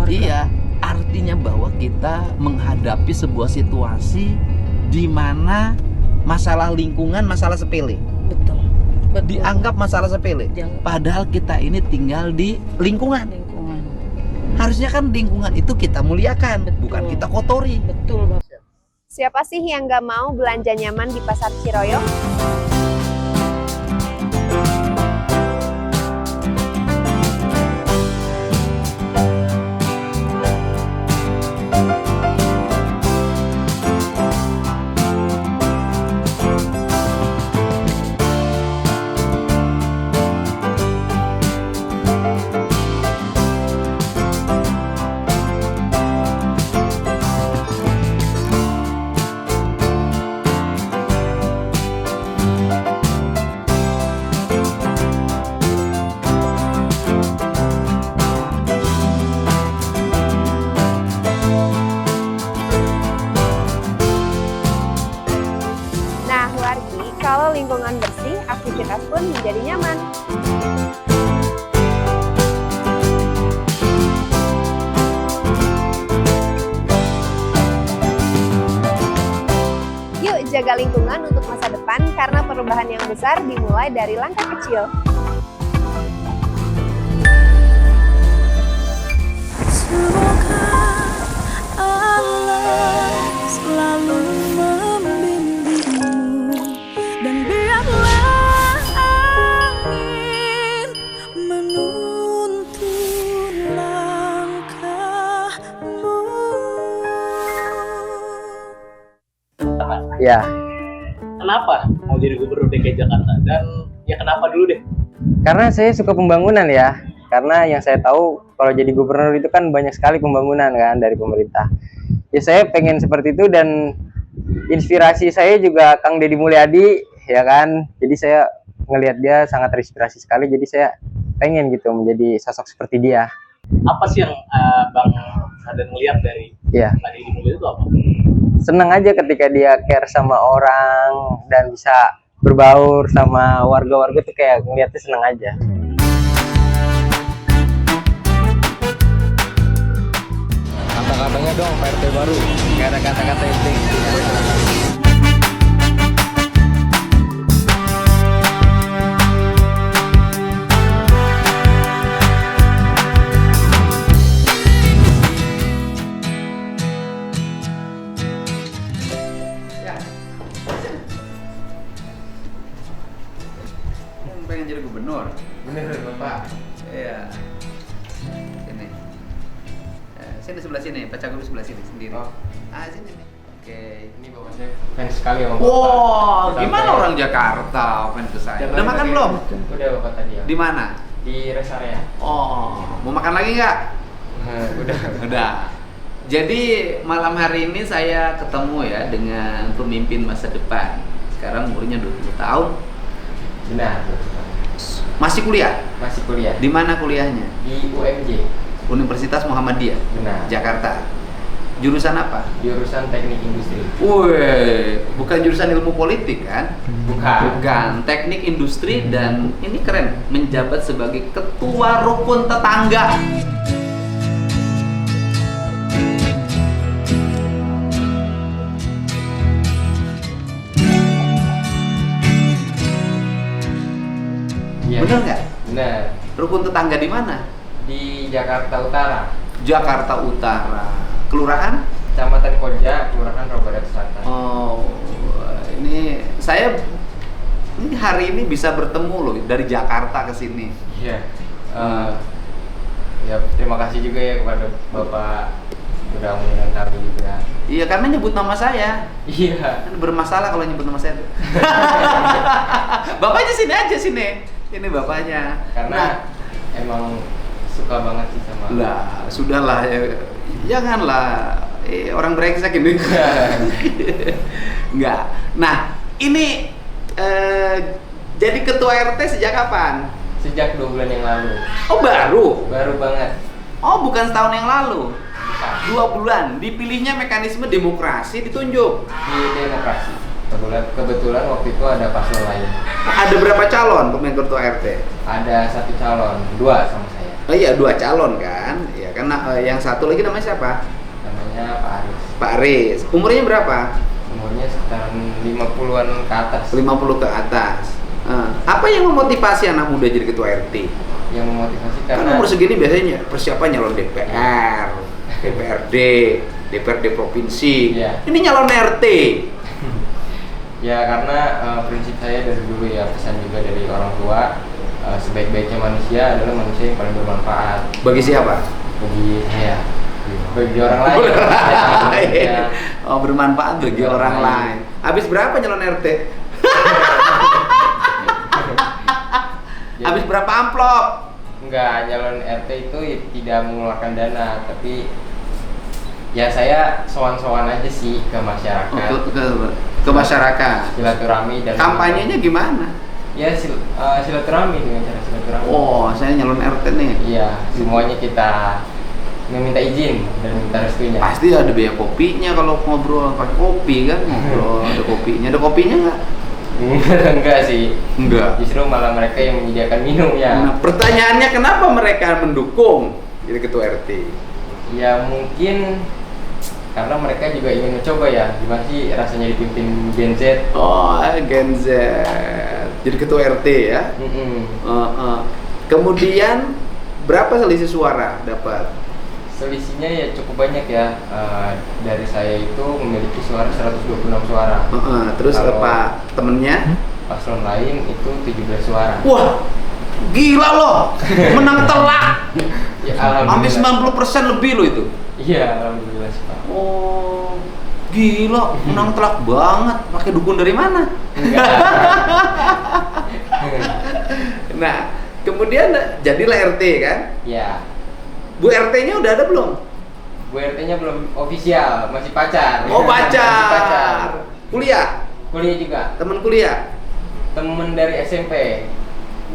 warga. Iya, artinya bahwa kita menghadapi sebuah situasi di mana masalah lingkungan, masalah sepele. Betul. Dianggap masalah sepele. Padahal kita ini tinggal di lingkungan. Harusnya kan lingkungan itu kita muliakan, bukan kita kotori. Betul, Bapak. Siapa sih yang nggak mau belanja nyaman di Pasar Ciroyong? Nah, Wargi, kalau lingkungan bersih, aktivitas pun menjadi nyaman. Yuk jaga lingkungan untuk masa depan karena perubahan yang besar dimulai dari langkah kecil. Semoga Allah selalu membimbingmu dan biarlah angin menuntun langkahmu. Ya, Kenapa mau jadi gubernur DKI Jakarta? Dan ya kenapa dulu deh? karena saya suka pembangunan ya. Karena yang saya tahu kalau jadi gubernur itu kan banyak sekali pembangunan kan dari pemerintah. Ya saya pengen seperti itu dan inspirasi saya juga Kang Deddy Mulyadi ya kan. Jadi saya ngelihat dia sangat terinspirasi sekali. Jadi saya pengen gitu menjadi sosok seperti dia. Apa sih yang Bang Hadan ngeliat dari Ya, Pak Deddy Mulyadi itu apa? senang aja ketika dia care sama orang dan bisa berbaur sama warga-warga tuh kayak ngeliatnya senang aja. Kata-katanya dong PRT baru. Gak ada kata-kata yang tinggi. Pengen jadi gubernur. Bener Bapak. Iya. Sini. Sini sebelah sini, Pak Cagup sebelah sini sendiri. Oh. Sini nih. Oke. Ini bapaknya fans sekali sama Bapak. Wow, Sampai- gimana orang Jakarta fans ke saya? Udah makan belum? Udah Bapak tadi ya. Di mana? Di rest area. Oh, mau makan lagi nggak? Udah. Udah. Jadi malam hari ini saya ketemu ya dengan pemimpin masa depan. Sekarang umurnya 20 tahun. Benar. Masih kuliah? Masih kuliah Di mana kuliahnya? di UMJ. Universitas Muhammadiyah, Benar. Jakarta. Jurusan apa? Jurusan Teknik Industri. Wih, bukan jurusan ilmu politik kan? Bukan. Bukan, teknik industri dan ini keren, menjabat sebagai ketua rukun tetangga. Iya. Bener nggak? Benar. Rukun tetangga di mana? Di Jakarta Utara. Jakarta Utara. Kelurahan? Kecamatan Koja, Kelurahan Robadat Selatan. Oh, ini saya ini hari ini bisa bertemu loh dari Jakarta ke sini. Iya. Ya terima kasih juga ya kepada Bapak sudah mengundang kami juga. Iya, karena nyebut nama saya. Iya. Kan bermasalah kalau nyebut nama saya tuh. Bapaknya sini aja sini. Ini bapaknya. Karena emang suka banget sih sama. Lah, sudahlah ya. Janganlah orang brengsek ini. Enggak. Nah, ini jadi ketua RT sejak kapan? Sejak 2 bulan yang lalu. Oh, baru. Baru banget. Oh, bukan setahun yang lalu. Bukan. 2 bulan. Dipilihnya mekanisme demokrasi ditunjuk. Di demokrasi. Kebetulan waktu itu ada paslon lain. Ada berapa calon pemain ketua RT? Ada 1 calon, 2 sama saya. Oh iya, 2 calon kan? Ya karena yang satu lagi namanya siapa? Namanya Pak Aris. Pak Aris. Umurnya berapa? Umurnya sekitar 50-an ke atas. 50 ke atas. Apa yang memotivasi anak muda jadi ketua RT? Yang memotivasi Kan karena umur segini biasanya persiapan nyalon DPR, DPRD, DPRD provinsi. Iya. Ini nyalon RT. ya karena prinsip saya dari dulu ya, pesan juga dari orang tua, sebaik-baiknya manusia adalah manusia yang paling bermanfaat. Bagi siapa? Bagi saya, bagi orang lain. Ya. Oh, bermanfaat bagi orang lain. Habis berapa nyalon RT? Habis berapa amplop? Enggak, nyalon RT itu tidak mengeluarkan dana, tapi ya saya sowan-sowan aja sih ke masyarakat. Ke masyarakat. Silaturahmi dan Kampanyenya gimana? ya silaturahmi dengan cara silaturahmi. Oh, saya nyalon RT nih. Iya, semuanya kita meminta izin dan minta restunya. Pasti ada biaya kopinya kalau ngobrol pakai kopi kan, ngobrol ada kopinya. Ada kopinya nggak? Enggak sih. Enggak. Justru malah mereka yang menyediakan minumnya. Nah, pertanyaannya kenapa mereka mendukung jadi ketua RT? Ya mungkin karena mereka juga ingin mencoba ya, gimana sih rasanya dipimpin Gen Z. Oh, Gen Z. Jadi ketua RT ya. Kemudian berapa selisih suara dapat? Selisihnya ya cukup banyak ya. Dari saya itu memiliki suara 126 suara. Terus Kalau Pak temennya? Paslon lain itu 17 suara. Wah, gila loh, menang telak. Ya, Hampir 90% lebih loh itu. Iya, alhamdulillah sih, Pak. Oh, gila, menang telak banget. Pakai dukun dari mana? Nah, kemudian jadilah RT kan? Ya. Bu RT-nya udah ada belum? Bu RT-nya belum ofisial, masih pacar. Oh, Masih pacar. pacar. Kuliah? Kuliah juga. Temen kuliah? Temen dari SMP.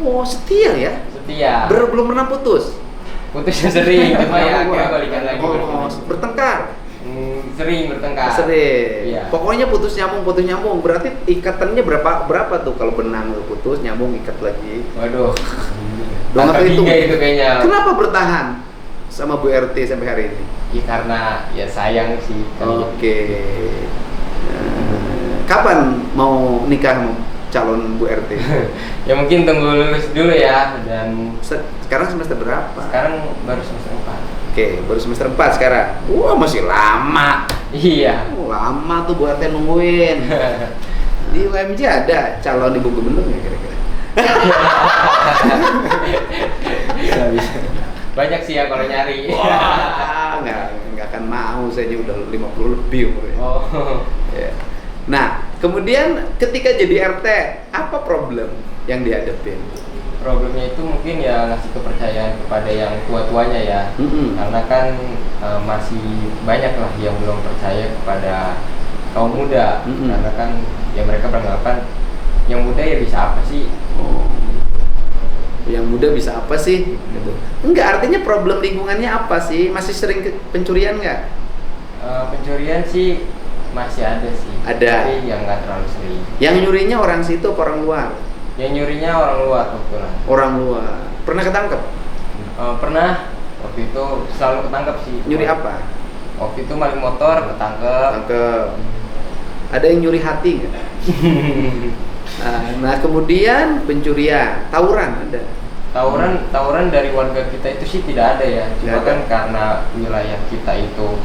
Oh, setia ya? Setia. Belum pernah putus? Putusnya sering, cuma ya akhirnya balikan lagi. Oh, bertengkar? Sering bertengkar. Sering. Iya. Pokoknya putus nyambung. Berarti ikatannya berapa tuh kalau benang lu putus nyambung ikat lagi? Waduh. Dong Angka itu. 3 itu kayaknya. Kenapa bertahan sama Bu RT sampai hari ini? Ya karena ya sayang sih. Oke. Kapan mau nikah sama calon Bu RT? Ya mungkin tunggu lulus dulu ya, dan Sekarang semester berapa? sekarang baru semester 4. Oke, baru semester 4 sekarang. Wah, masih lama. Iya. Lama tuh Bu RT nungguin. Di UMJ ada calon ibu gubernur nggak kira-kira? Bisa. Banyak sih ya kalau nyari. Wah, nggak akan mau, saya udah 50 lebih umurnya. Oh. Ya. Nah, kemudian ketika jadi RT, apa problem yang dihadapin? Problemnya itu mungkin ya ngasih kepercayaan kepada yang tua-tuanya ya. Karena kan masih banyak lah yang belum percaya kepada kaum muda. Karena kan ya mereka beranggapan yang muda ya bisa apa sih? Oh. Yang muda bisa apa sih? Gitu. Enggak, artinya problem lingkungannya apa sih? Masih sering pencurian nggak? Pencurian sih masih ada sih. Ada. Tapi yang nggak terlalu sering. Yang nyurinya orang situ apa orang luar? Yang nyurinya orang luar kebetulan. Orang luar. Pernah ketangkep? Pernah. Waktu itu selalu ketangkep sih. Nyuri apa? Waktu itu maling motor ketangkep. Ketangkep. Ada yang nyuri hati nggak? Nah, kemudian pencurian, tawuran ada. Tawuran dari warga kita itu sih tidak ada ya. Cuma Tidak kan karena wilayah kita itu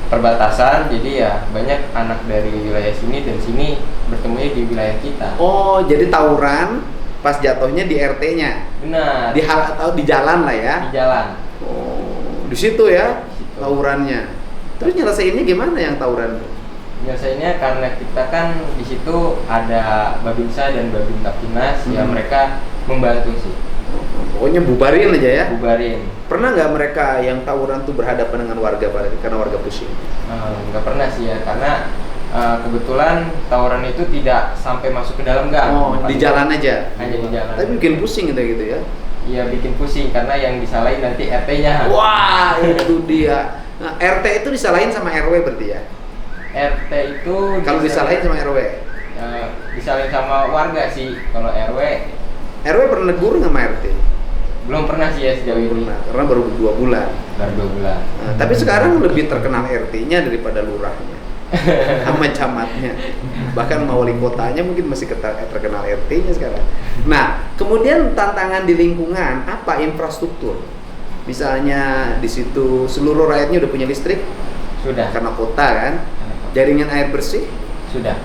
perbatasan, jadi ya banyak anak dari wilayah sini dan sini bertemunya di wilayah kita. Oh, jadi tawuran pas jatuhnya di RT-nya. Benar. Atau di jalan lah ya. Di jalan. Oh, di situ ya Di situ. tawurannya. Terus nyelesainnya gimana yang tawuran? Biasanya karena kita kan di situ ada Babinsa dan Babin Kaptimas, ya mereka membantu sih. Pokoknya bubarin aja ya. Bubarin. Pernah nggak mereka yang tawuran tuh berhadapan dengan warga karena warga pusing? Nggak pernah sih ya, karena kebetulan tawuran itu tidak sampai masuk ke dalam gang. Oh, di jalan aja. Hanya di jalan. Tapi bikin pusing gitu ya. Iya, bikin pusing karena yang disalahin nanti RT-nya. Wah, itu dia. Nah, RT itu disalahin sama RW berarti ya? RT itu Kalau disalahin sama RW? disalahin sama warga sih. Kalau RW RW pernah negur nggak sama RT? Belum pernah sih ya sejauh ini. Pernah, karena baru 2 bulan. Baru 2 bulan. Nah, tapi sekarang lebih terkenal RT-nya daripada lurahnya sama camatnya. Bahkan wali kotanya mungkin masih terkenal RT-nya sekarang. Nah, kemudian tantangan di lingkungan apa? Infrastruktur. Misalnya di situ seluruh rakyatnya udah punya listrik, Sudah. karena kota kan. Jaringan air bersih, Sudah.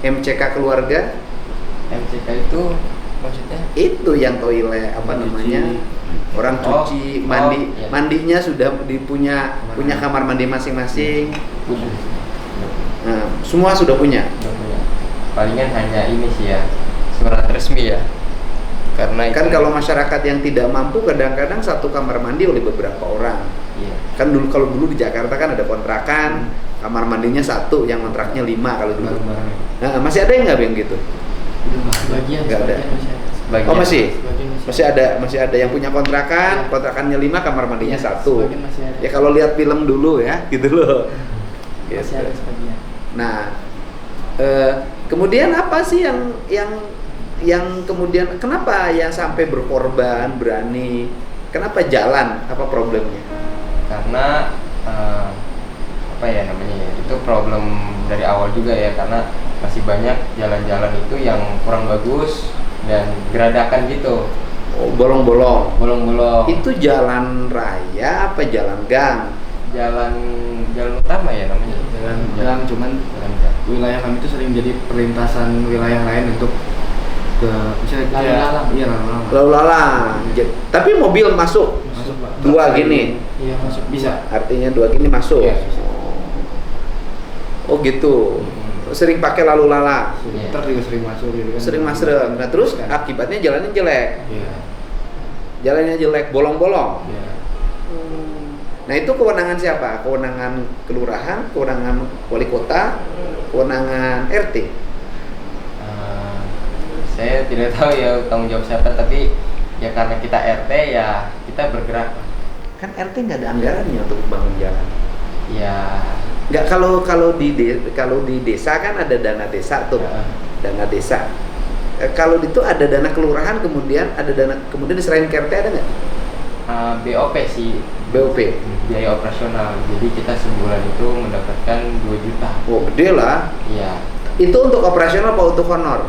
MCK keluarga, MCK itu maksudnya? itu yang toilet apa namanya? Orang cuci, mandi, iya. mandinya sudah punya kamar mandi masing-masing. Sudah. Nah, semua sudah punya. Sudah punya. Palingan hanya ini sih ya, surat resmi ya. Karena Kan itu- kalau masyarakat yang tidak mampu kadang-kadang satu kamar mandi oleh beberapa orang. Iya. Kan kalau dulu di Jakarta kan ada kontrakan, kamar mandinya satu, yang kontraknya 5 kalau dulu. Bareng-bareng. Nah, masih ada yang nggak yang gitu? Sebagian, Nggak ada. Sebagian. Oh masih? Sebagian Masih ada yang punya kontrakan, kontrakannya 5, kamar mandinya Iya, satu. sebagian masih ada. Ya kalau lihat film dulu ya, gitu loh. Gitu. sebagian. Nah, kemudian apa sih yang kemudian kenapa yang sampai berkorban berani? Kenapa jalan? Apa problemnya? Karena apa ya namanya ya, itu problem dari awal juga ya, karena masih banyak jalan-jalan itu yang kurang bagus dan geradakan gitu, Oh, bolong-bolong. bolong-bolong. Itu jalan raya apa jalan gang? jalan utama ya namanya, Jalan gang, cuman jalan gang. wilayah kami itu sering jadi perlintasan wilayah lain untuk ke misalnya Lalu lalang. Iya, lalu lalang. Lalu lalang. Tapi mobil masuk. Masuk, Pak. Dua gini. Iya, masuk bisa. Artinya 2 gini masuk. Iya. Oh gitu. Sering pakai lalu lalang. Iya. Ntar juga sering masuk gitu kan. Sering masrem. Nah, terus akibatnya jalannya jelek. Iya. Jalannya jelek, bolong-bolong. Iya. Nah, itu kewenangan siapa? Kewenangan kelurahan, kewenangan wali kota, kewenangan RT. Saya tidak tahu ya tanggung jawab siapa, tapi ya karena kita RT ya kita bergerak. Kan RT nggak ada anggarannya untuk bangun jalan. Ya. Nggak, kalau di desa kan ada dana desa tuh. Ya. Dana desa. Kalau itu ada dana kelurahan, kemudian ada dana kemudian diserahin ke RT, ada nggak? BOP sih, BOP. biaya operasional. Jadi kita sebulan itu mendapatkan 2 juta. Oh, gede lah. Iya. Itu untuk operasional apa untuk honor?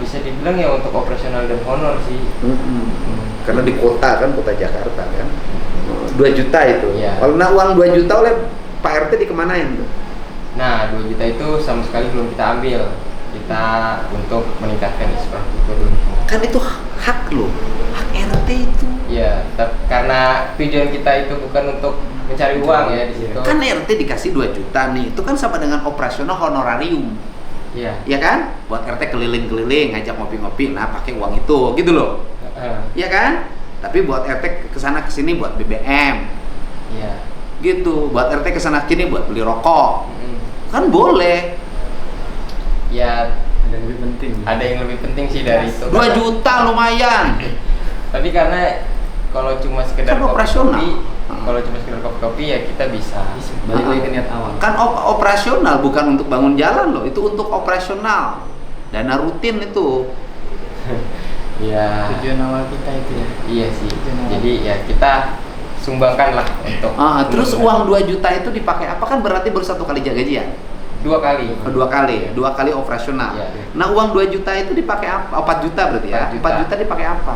Bisa dibilang ya untuk operasional dan honor sih. Karena di kota kan, kota Jakarta kan. 2 juta itu. Iya. Kalau uang 2 juta oleh Pak RT dikemanain tuh? Nah, 2 juta itu sama sekali belum kita ambil. Kita untuk meningkatkan infrastruktur dulu. Kan itu hak lo, hak RT itu. Iya, karena tujuan kita itu bukan untuk mencari uang ya di situ. Kan RT dikasih 2 juta nih, itu kan sama dengan operasional honorarium. Iya. Ya kan? Buat RT keliling-keliling, ngajak ngopi-ngopi, nah pakai uang itu, gitu loh. Iya kan? Tapi buat RT kesana kesini buat BBM, Iya. gitu. Buat RT kesana sini buat beli rokok, Mm-mm. kan boleh. Ya, Ada yang lebih penting. ada yang lebih penting sih dari itu. 2 juta lumayan. Tapi karena kalau cuma sekedar Kan operasional. kalau cuma sekedar kopi-kopi ya kita bisa. Balik lagi ke niat awal. Kan operasional, bukan untuk bangun jalan loh. Itu untuk operasional. Dana rutin itu. Iya. Tujuan awal kita itu ya. Iya sih. Tujuan awal. Jadi ya kita sumbangkan lah untuk. Terus uang 2 juta itu dipakai apa? Kan berarti baru 1 kali gajian. 2 kali. 2 kali, 2 kali operasional. Iya. Nah, uang 2 juta itu dipakai apa? 4 juta berarti ya? 4 juta. 4 juta dipakai apa?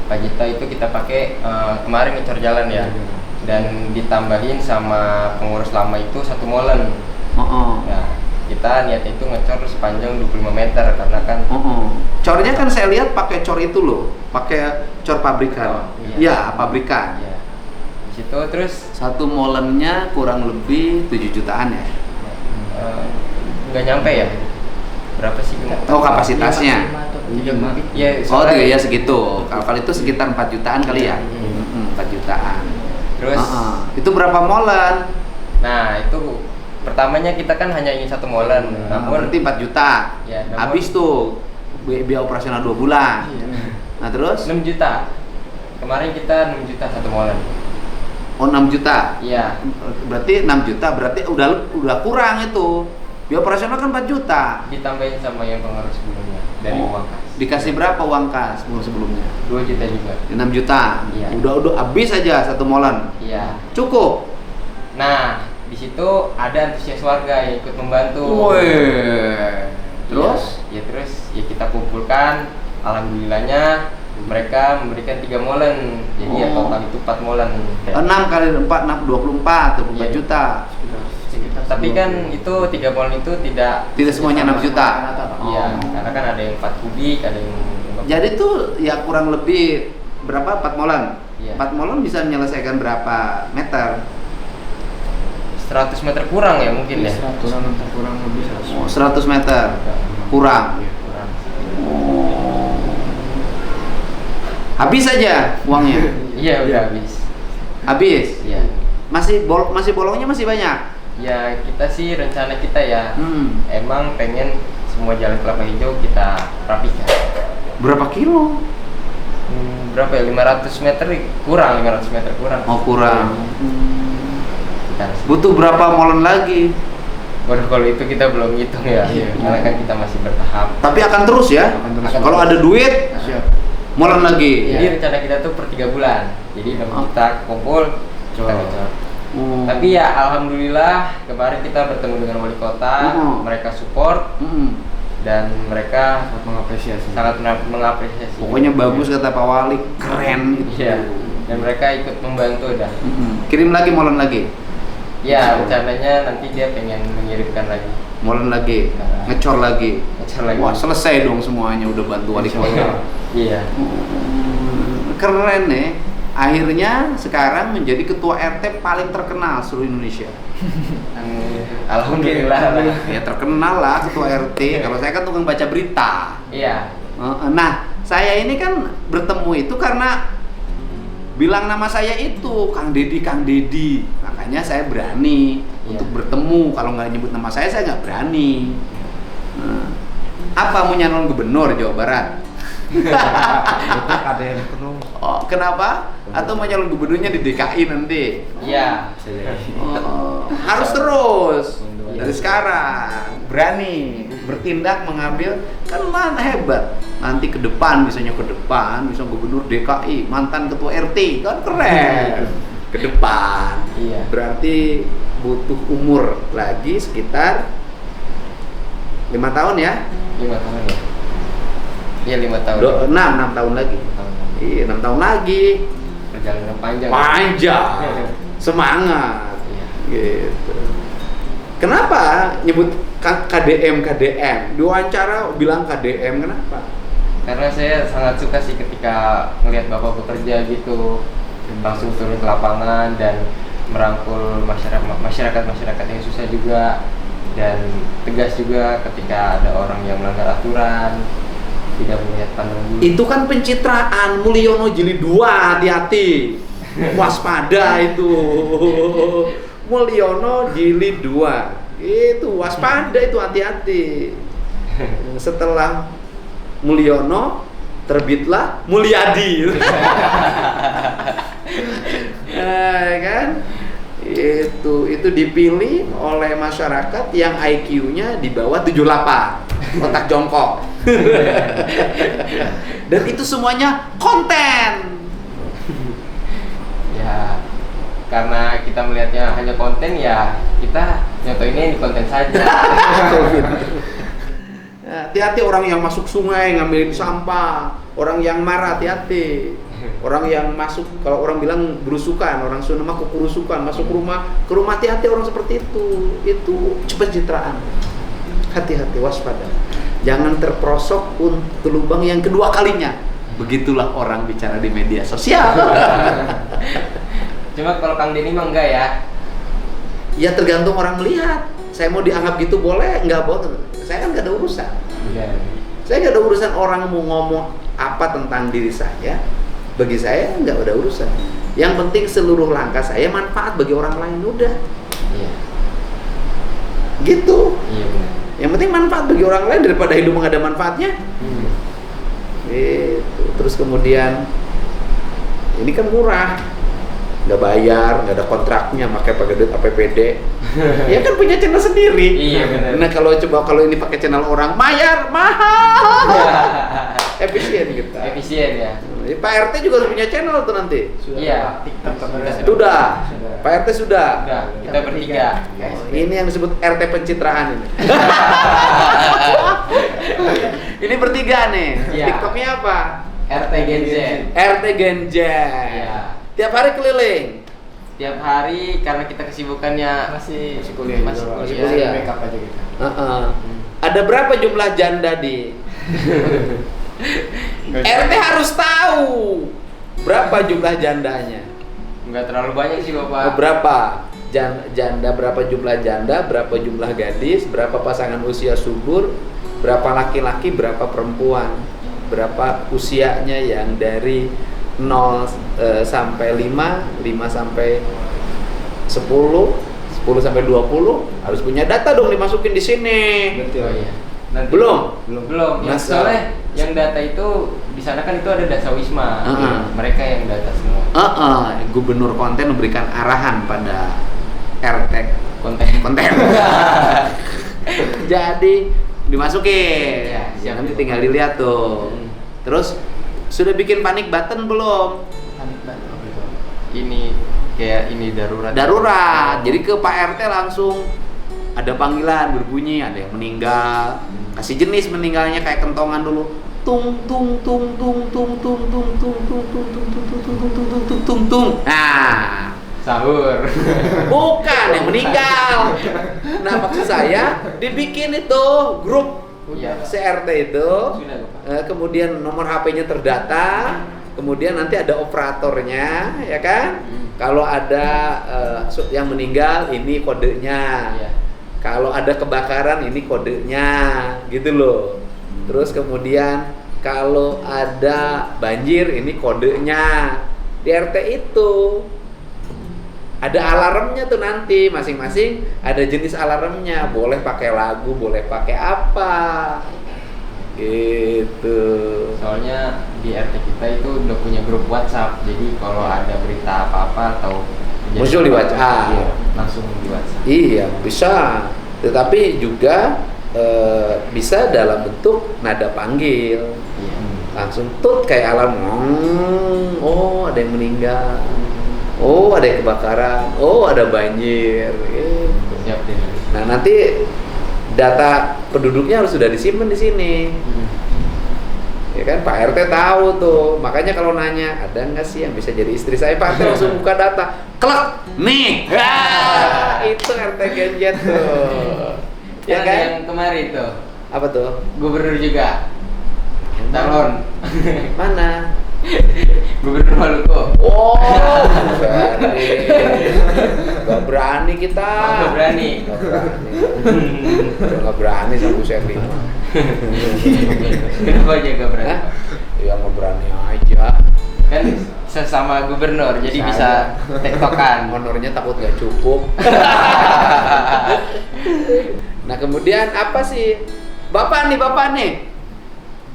4 juta itu kita pakai kemarin ngecor jalan ya. Dan ditambahin sama pengurus lama itu 1 molen. Nah, kita niat itu ngecor sepanjang 25 meter karena kan Cornya kan saya lihat pakai cor itu loh, pakai cor pabrikan. Oh, iya. Ya, pabrikan. ya di situ terus 1 molennya kurang lebih 7 jutaan ya. nggak nyampe ya, berapa sih? Oh, kapasitasnya. Ya, Oh, soalnya- ya segitu. Kalau itu sekitar 4 jutaan kali ya. 4 jutaan. Terus Itu berapa molen? nah itu pertamanya kita kan hanya ingin 1 molen, namun Berarti 4 juta. Ya, namun- Habis tuh biaya operasional 2 bulan. Nah, terus 6 juta kemarin kita 6 juta 1 molen. oh 6 juta. Iya. Berarti 6 juta berarti udah kurang itu. Biaya operasional kan 4 juta. Ditambahin sama yang pengaruh sebelumnya dari Oh. uang kas. Dikasih berapa uang kas sebelumnya? 2 juta juga. 6 juta. Iya. Udah habis aja 1 molen. Iya. Cukup. Nah, di situ ada antusias warga yang ikut membantu. Woi. Terus? Ya terus ya kita kumpulkan, alhamdulillahnya mereka memberikan 3 molen. Jadi ya Oh. total itu 4 molen. 6 kali 4, 24, 24 Iya. juta. Tapi kan itu 3 molen itu tidak Tidak semuanya 6 juta. Iya, Oh. karena kan ada yang 4 kubik, ada yang 5 Jadi tuh ya kurang lebih berapa? 4 molen. Iya. 4 molen bisa menyelesaikan berapa meter? 100 meter kurang ya mungkin ya. 100 kurang lebih 100. Oh, 100 meter kurang. Kurang. Habis aja uangnya. Iya, udah habis. Habis. Iya. Masih bolongnya masih banyak. Ya, kita sih rencana kita ya emang pengen semua jalan kelapa hijau kita rapikan. Berapa kilo? Berapa ya? 500 meter kurang, 500 meter kurang. Oh, kurang. Kita Butuh berapa molen lagi? waduh, kalau itu kita belum hitung ya. Iya. Karena kan kita masih bertahap. Tapi akan terus ya. Akan terus. Kalau ada duit, Siap. molen lagi. Jadi rencana kita tuh per 3 bulan. Jadi Oh. kita kumpul, kita Cor. ngecor. Oh. Tapi ya alhamdulillah kemarin kita bertemu dengan wali kota, mereka support dan mereka Sangat mengapresiasi. sangat mengapresiasi. Pokoknya bagus kata Pak Wali, keren itu. Iya. Dan mereka ikut membantu dah. Kirim lagi molen lagi. Ya rencananya nanti dia pengen mengirimkan lagi, Molen lagi, ngecor lagi. ngecor lagi. Wah, selesai dong semuanya udah bantu wali kota. Iya. Keren nih. Akhirnya sekarang menjadi ketua RT paling terkenal seluruh Indonesia. Alhamdulillah. Ya terkenal lah ketua RT. Kalau saya kan tukang baca berita. Iya. Nah, saya ini kan bertemu itu karena bilang nama saya itu Kang Dedi. Makanya saya berani untuk bertemu. Kalau nggak nyebut nama saya nggak berani. Apa mau nyalon gubernur Jawa Barat? KDM penuh. Oh, kenapa? Atau mau nyalon gubernurnya di DKI nanti? Iya. Oh, harus terus dari sekarang berani bertindak mengambil kan mana hebat nanti ke depan bisa gubernur DKI mantan ketua RT kan keren ke depan. Iya. Berarti butuh umur lagi sekitar 5 tahun ya. 5 tahun ya. Iya 5 tahun. 6 tahun lagi. Iya 6 tahun lagi. Perjalanan panjang. Panjang. Semangat. Iya. Gitu. Kenapa nyebut KDM? Diwawancara bilang KDM kenapa? Karena saya sangat suka sih ketika melihat Bapak bekerja gitu, langsung turun ke lapangan dan merangkul masyarakat yang susah juga, dan tegas juga ketika ada orang yang melanggar aturan, tidak melihat pandang bulu. Itu kan pencitraan Mulyono Jilid 2, hati-hati. Waspada itu. Mulyono Jilid 2. Itu waspada itu, hati-hati. Setelah Mulyono terbitlah Mulyadi. Kan? Itu dipilih oleh masyarakat yang IQ-nya di bawah 78, otak jongkok. Dan itu semuanya konten. Ya, karena kita melihatnya hanya konten, ya kita nyotoinnya di konten saja. Hati-hati orang yang masuk sungai ngambil sampah, orang yang marah, hati-hati. Orang yang masuk, kalau orang bilang berusukan, orang Sunda mah kekurusukan, masuk ke rumah, hati-hati orang seperti itu pencitraan. Hati-hati, waspada. Jangan terperosok ke lubang yang kedua kalinya. Begitulah orang bicara di media sosial. Cuma kalau Kang Denny mah enggak ya. Ya tergantung orang melihat. Saya mau dianggap gitu boleh, enggak boleh. Saya kan nggak ada urusan. Iya. Saya nggak ada urusan orang mau ngomong apa tentang diri saya. Bagi saya nggak ada urusan. Yang penting seluruh langkah saya manfaat bagi orang lain, udah. Iya. Gitu. Iya benar. Yang penting manfaat bagi orang lain daripada hidup nggak ada manfaatnya. Gitu. Terus kemudian ini kan murah. nggak bayar, nggak ada kontraknya, pakai duit APBD. Ya kan punya channel sendiri. Iya, benar. Nah kalau ini pakai channel orang, bayar mahal. Efisien kita. Efisien ya. Pak RT juga harus punya channel tuh nanti. Iya. Sudah. Pak RT sudah. Udah, kita bertiga. Ini yang disebut RT pencitraan ini. Ini bertiga nih. Iya. TikToknya apa? RT Gen Z. RT Gen Z. Iya. Tiap hari keliling. Tiap hari karena kita kesibukannya Masih kuliah Masih juga, masih Masih kuliah. backup aja gitu. Ada berapa jumlah janda di? RT harus tahu berapa jumlah jandanya. nggak terlalu banyak sih Oh, Bapak. berapa janda, berapa jumlah janda, berapa jumlah gadis, berapa pasangan usia subur, berapa laki-laki, berapa perempuan, berapa usianya yang dari 0 sampai 5, 5 sampai 10, 10 sampai 20 harus punya data dong dimasukin di sini. Betul. Oh iya. Nanti- Belum? Belum. Nah, Yang soalnya yang data itu di sana kan itu ada Dasawisma. Mereka yang data semua. Gubernur konten memberikan arahan pada RT Konten. Jadi dimasukin. Ya, siap. Nanti tinggal dilihat tuh. Terus sudah bikin panik button belum? Ini kayak ini darurat. Darurat. Jadi ke Pak RT langsung ada panggilan berbunyi, ada yang meninggal. Kasih jenis meninggalnya kayak kentongan dulu. Tung tung tung tung tung tung tung tung tung tung tung tung tung tung tung tung tung tung. Nah, Sahur. bukan yang meninggal. Nah, maksud saya dibikin itu grup Iya. CRT itu. Sudah, Bapak. Kemudian nomor HP-nya terdata, kemudian nanti ada operatornya, ya kan? Kalau ada yang meninggal, ini kodenya. Iya. Kalau ada kebakaran, ini kodenya, gitu loh. Terus kemudian kalau ada banjir, ini kodenya. Di RT itu ada alarmnya tuh nanti, masing-masing ada jenis alarmnya. Boleh pakai lagu, boleh pakai apa, gitu. Soalnya di RT kita itu udah punya grup WhatsApp. Jadi kalau ada berita apa-apa atau kejadian Muncul di apa-apa, WhatsApp. iya, langsung di WhatsApp. Iya, bisa. Tetapi juga bisa dalam bentuk nada panggil. Iya. Langsung tut kayak alarm. Oh, ada yang meninggal. Oh, ada yang kebakaran. Oh, ada banjir. Gitu. Siap deh. Nah, nanti data penduduknya harus sudah disimpan di sini. Ya kan, Pak RT tahu tuh. Makanya kalau nanya, ada nggak sih yang bisa jadi istri saya? Pak RT langsung buka data. Klek, nih. Itu RT Genjet tuh. Ya Kan kan? yang kemarin tuh Apa tuh? gubernur juga calon. Mana? Gubernur Maluku. Oh, berani. Gak berani kita. Nggak berani. Gak berani. Udah gak berani sama Buset 5. Kenapa aja gak berani? Hah? Ya gak berani aja. Kan sesama gubernur jadi bisa tektokan. Honornya takut gak cukup. Nah kemudian apa sih? Bapak nih.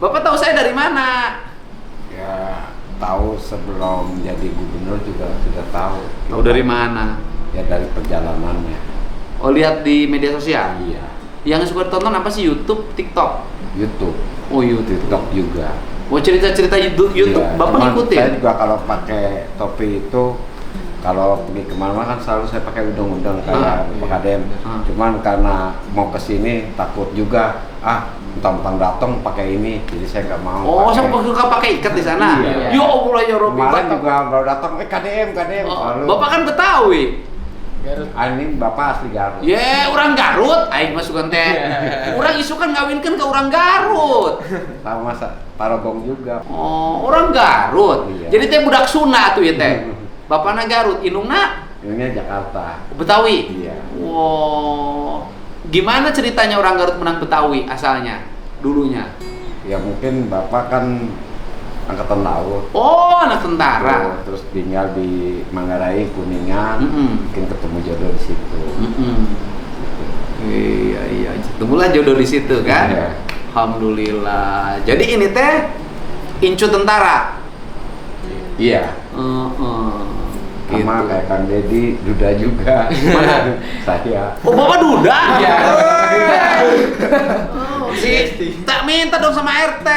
Bapak tahu saya dari mana? Ya tahu sebelum jadi gubernur juga sudah tahu. Tahu dari mana? Ya dari perjalanannya. Oh, lihat di media sosial. Iya. Yang suka ditonton apa sih? YouTube, TikTok? YouTube, Oh, YouTube. TikTok juga. Oh, cerita-cerita YouTube, Iya, Bapak cuman ngikutin? Saya juga kalau pakai topi itu, kalau pergi kemana-mana kan selalu saya pakai udung-udung kayak Pak Kadem. Cuman karena mau kesini takut juga, mentang-mentang datang pakai ini, jadi saya nggak mau. Oh, pakai. saya suka pakai ikat di sana. Iya. Ya Allah ya Robby. Kemarin Bapak. juga baru datang, KDM. Lalu, Bapak kan Betawi. ini Bapak asli Garut. Ya, orang Garut. Aing masukan teh. Orang isukan ngawinkan ke orang Garut. Sama Tarogong juga. Oh, orang Garut. Iya. Jadi teh budak Sunda tuh ya teh. Bapakna Garut, indungna Ini Jakarta. Betawi. Iya. Wow. Gimana ceritanya orang Garut menang Betawi asalnya dulunya? Ya mungkin Bapak kan angkatan laut. Oh, anak tentara. Terus tinggal di Manggarai, Kuningan, mungkin ketemu jodoh di situ. Iya. Temulah jodoh di situ kan? Iya. Alhamdulillah. Jadi ini teh incu tentara. Iya. Sama kayak Kang Deddy, Duda juga. Saya. Oh, Bapak Duda? Iya. Tak minta dong sama RT.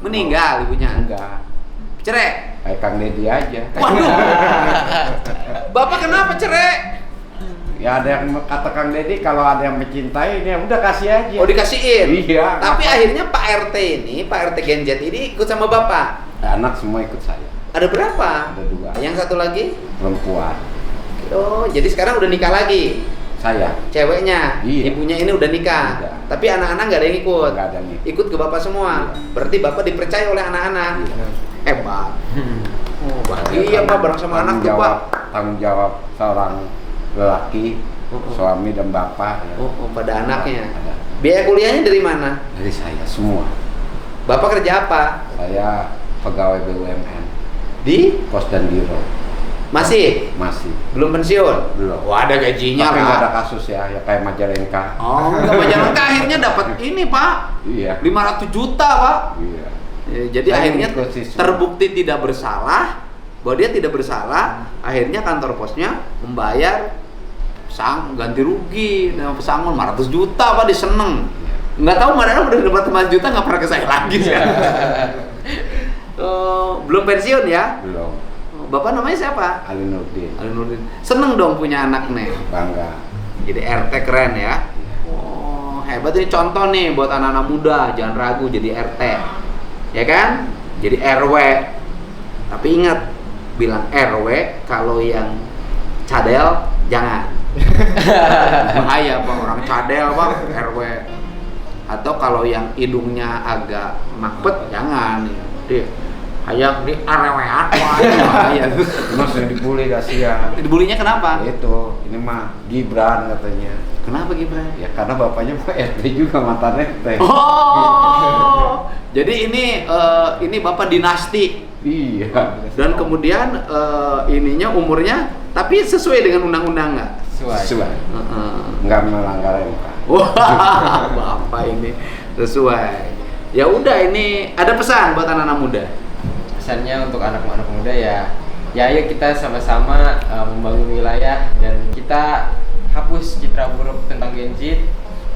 Meninggal ibunya. Enggak. Cerai. Kayak Kang Deddy aja. Waduh. Bapak kenapa cerai? Ya ada yang kata Kang Deddy kalau ada yang mencintai ya udah kasih aja. Oh, dikasihin. Iya. Tapi akhirnya Pak RT ini, Pak RT Gen Z ini ikut sama Bapak. Anak semua ikut saya. Ada berapa? Ada 2. Yang satu lagi? Perempuan. Oh, jadi sekarang udah nikah lagi. Saya. Ceweknya, Iya. ibunya ini udah nikah. Udah. Tapi anak-anak nggak ada yang ikut. Nggak ada nih. Ikut ke Bapak semua. Iya. Berarti Bapak dipercaya oleh anak-anak. Iya. Hebat. Oh, bahagia Pak bareng sama anak tuh, Pak. Tanggung jawab seorang lelaki, suami dan bapak. Ya. Oh, pada anaknya. Ada. Biaya kuliahnya dari mana? Dari saya semua. Bapak kerja apa? Saya pegawai BUMN Di? Pos dan Biro. Masih? Masih. Belum pensiun? Belum. Wah, ada gajinya Tapi nggak ada lah. kasus ya kayak Majalengka. Oh, nggak Majalengka akhirnya dapat ini, Pak. Iya. 500 juta, Pak. Iya. Jadi Saya akhirnya ngikut sih semua. terbukti tidak bersalah, bahwa dia tidak bersalah. Akhirnya kantor posnya membayar ganti rugi dengan pesangon 500 juta, Pak, diseneng. Nggak tahu mana udah dapat 5 juta nggak pernah ke saya lagi sih. Belum pensiun ya? Belum. Bapak namanya siapa? Ali Nurdin. Ali Nurdin. Seneng dong punya anak nih. Bangga. Jadi RT keren ya. Oh, hebat ini contoh nih buat anak-anak muda, jangan ragu jadi RT. Ya kan? Jadi RW. Tapi ingat, bilang RW kalau yang cadel jangan. Bahaya Pak, orang cadel Pak, RW. Atau kalau yang hidungnya agak makpet jangan. Dia kayak di arewean bahaya. Cuma saya dibully kasihan. Dibulinya kenapa? Itu, ini mah Gibran katanya. Kenapa Gibran? Ya karena bapaknya Pak RT juga mantan RT. Oh, jadi ini bapak dinasti Iya. dan kemudian ininya umurnya, tapi sesuai dengan undang-undang nggak? Sesuai. Heeh. Nggak melanggar MK. Wah, bapak ini sesuai. Ya udah, ini ada pesan buat anak-anak muda. Pesannya untuk anak-anak muda ya ayo kita sama-sama membangun wilayah dan kita hapus citra buruk tentang Gen Z,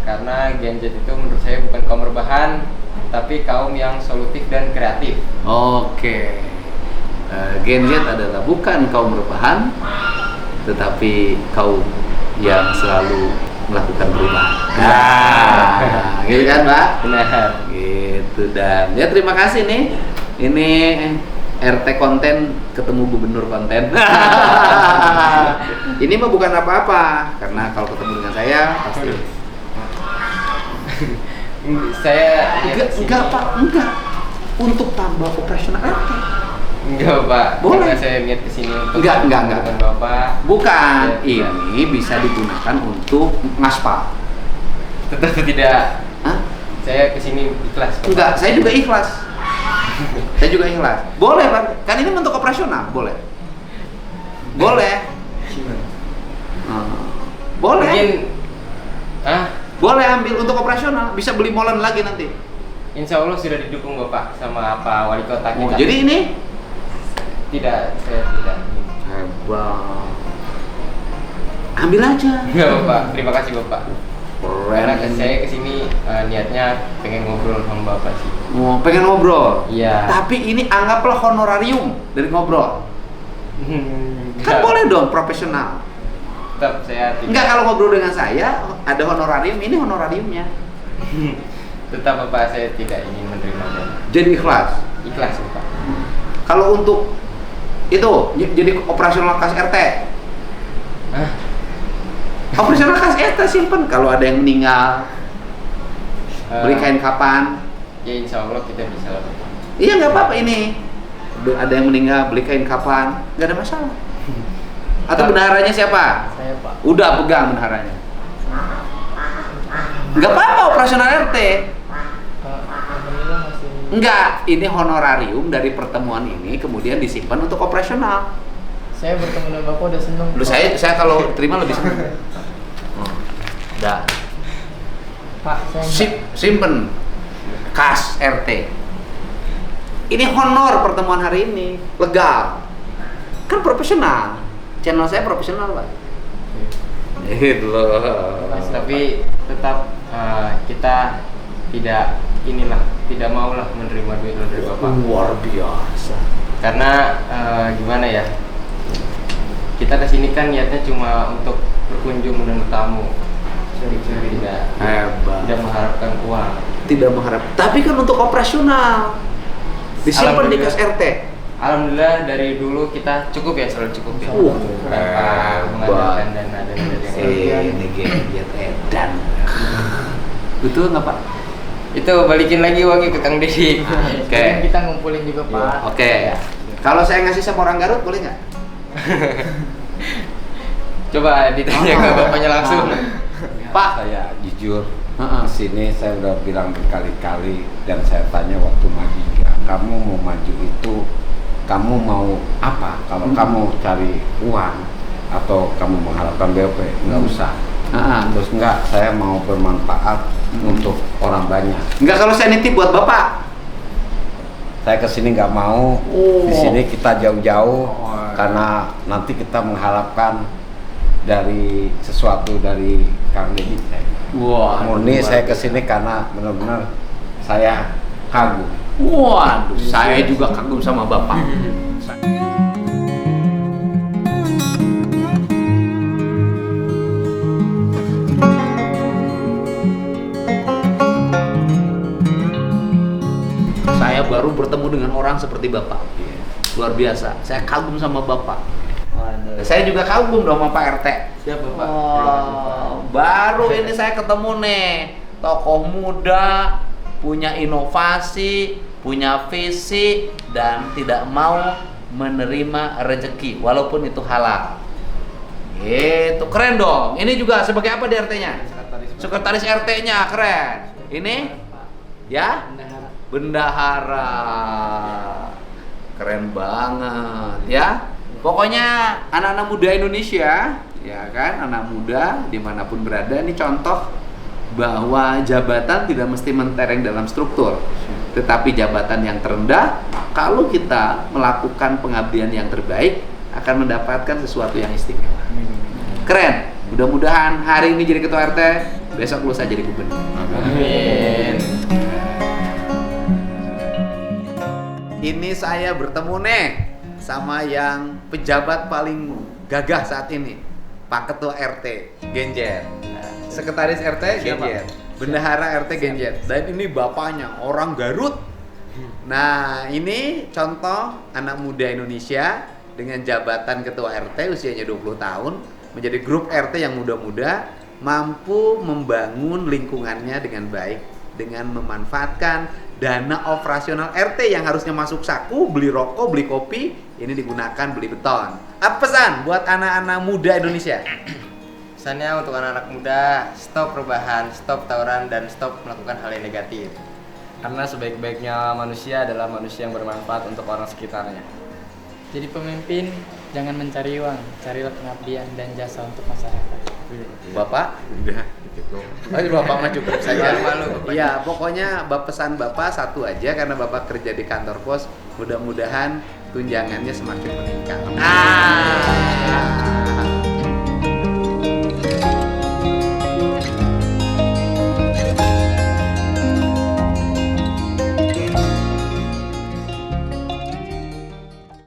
karena Gen Z itu menurut saya bukan kaum rebahan tapi kaum yang solutif dan kreatif. Oke. Gen Z adalah bukan kaum rebahan, tetapi kaum yang selalu melakukan perubahan. Nah, gitu kan, Pak? Benar. Gitu. Dan ya terima kasih nih. Ini RT konten ketemu gubernur konten. Ini mah bukan apa-apa, karena kalau ketemu dengan saya pasti Saya enggak Pak, enggak. Untuk tambah operasional RT. Enggak Pak, Boleh. karena saya niat kesini untuk Enggak. dengan Bapak. Bukan, Ya, ini bisa digunakan untuk ngaspal. Tetap tidak. Hah? Saya kesini ikhlas. Bapak. Enggak, saya juga ikhlas. Saya juga ikhlas. Boleh, Pak. Kan ini bentuk operasional, boleh. Boleh. Boleh. Mungkin Boleh ambil untuk operasional, bisa beli molen lagi nanti. Insya Allah sudah didukung Bapak sama Pak Wali Kota Oh, kita. jadi ini Tidak, saya tidak. hebat. Ambil aja. Enggak Bapak, terima kasih Bapak. Karena Keren. saya kesini niatnya pengen ngobrol sama Bapak sih. Oh, pengen ngobrol. Iya. Tapi ini anggaplah honorarium dari ngobrol. Kan boleh dong profesional. Tetap saya tidak. Enggak, kalau ngobrol dengan saya ada honorarium, ini honorariumnya. Tetap Bapak, saya tidak ingin menerima dana. Jadi ikhlas. Ikhlas Bapak. Kalau untuk itu jadi operasional kas RT. Operasional kas RT simpen. Kalau ada yang meninggal, beli kain kapan? Ya insya Allah kita bisa lah Bapak. Iya, nggak apa-apa ini. Ada yang meninggal, beli kain kapan? Nggak ada masalah. Atau bendaharanya siapa? Saya Pak. Udah pegang bendaharanya. Nggak apa-apa operasional RT. Enggak, ini honorarium dari pertemuan ini kemudian disimpan untuk operasional. Saya bertemu dengan Bapak udah seneng. Lu saya kalau terima lebih senang. Udah. Pak, saya Simpen kas RT. Ini honor pertemuan hari ini, legal. Kan profesional. Channel saya profesional, Pak. Itu loh. Mas, tapi tetap kita tidak maulah menerima duit dari Bapak. Luar biasa. Karena gimana ya? Kita kesini kan niatnya cuma untuk berkunjung dan bertamu. Tidak mengharapkan uang. Tidak mengharap. Tapi kan untuk operasional. Disimpan di kas RT. Alhamdulillah dari dulu kita cukup ya, selalu cukup ya. Tanpa mengandalkan dana dari yang ini gadget edan. Betul nggak, Pak? itu balikin lagi uangnya ke Kang Deddy. Oke. Kita ngumpulin juga Pak. Oke. Kalau saya ngasih sama orang Garut boleh nggak? Coba ditanya ke bapaknya langsung. Pak, Saya jujur di sini saya udah bilang berkali-kali dan saya tanya waktu maju juga, kamu mau maju itu kamu mau apa? Kalau kamu cari uang atau kamu mengharapkan BOP nggak usah. Terus enggak, saya mau bermanfaat untuk orang banyak. nggak kalau saya nitip buat Bapak. Saya kesini nggak mau. Di sini kita jauh-jauh karena nanti kita mengharapkan dari sesuatu dari Kang Deddy. Wah, Murni saya kesini karena benar-benar saya kagum. Waduh, saya juga kagum sama Bapak. Saya baru bertemu dengan orang seperti Bapak. Luar biasa. Saya kagum sama Bapak. Saya juga kagum dong sama Pak RT. Siapa Pak? Baru ini saya ketemu nih, tokoh muda, punya inovasi, punya visi, dan tidak mau menerima rezeki walaupun itu halal. Itu keren dong. Ini juga sebagai apa di RT-nya? Sekretaris RT-nya, keren. Ini ya? Bendahara. Keren banget ya. Pokoknya anak-anak muda Indonesia, ya kan, anak muda dimanapun berada, ini contoh bahwa jabatan tidak mesti mentereng dalam struktur, tetapi jabatan yang terendah, kalau kita melakukan pengabdian yang terbaik, akan mendapatkan sesuatu yang istimewa. Keren. Mudah-mudahan hari ini jadi ketua RT, besok lu saya jadi gubernur. Amin. Ini saya bertemu nih sama yang pejabat paling gagah saat ini, Pak Ketua RT Genjer, Sekretaris RT Genjer, Bendahara RT Genjer, dan ini bapaknya orang Garut. Nah, ini contoh anak muda Indonesia dengan jabatan Ketua RT usianya 20 tahun menjadi grup RT yang muda-muda, mampu membangun lingkungannya dengan baik dengan memanfaatkan dana operasional RT yang harusnya masuk saku, beli rokok, beli kopi, ini digunakan beli beton. Apa pesan buat anak-anak muda Indonesia? Pesannya untuk anak-anak muda, stop perubahan, stop tawuran, dan stop melakukan hal yang negatif. Karena sebaik-baiknya manusia adalah manusia yang bermanfaat untuk orang sekitarnya. Jadi pemimpin jangan mencari uang, carilah pengabdian dan jasa untuk masyarakat. Bapak? Udah gitu. Bapak mah cukup saja. Iya, pokoknya pesan Bapak satu aja karena Bapak kerja di kantor pos, mudah-mudahan tunjangannya semakin meningkat.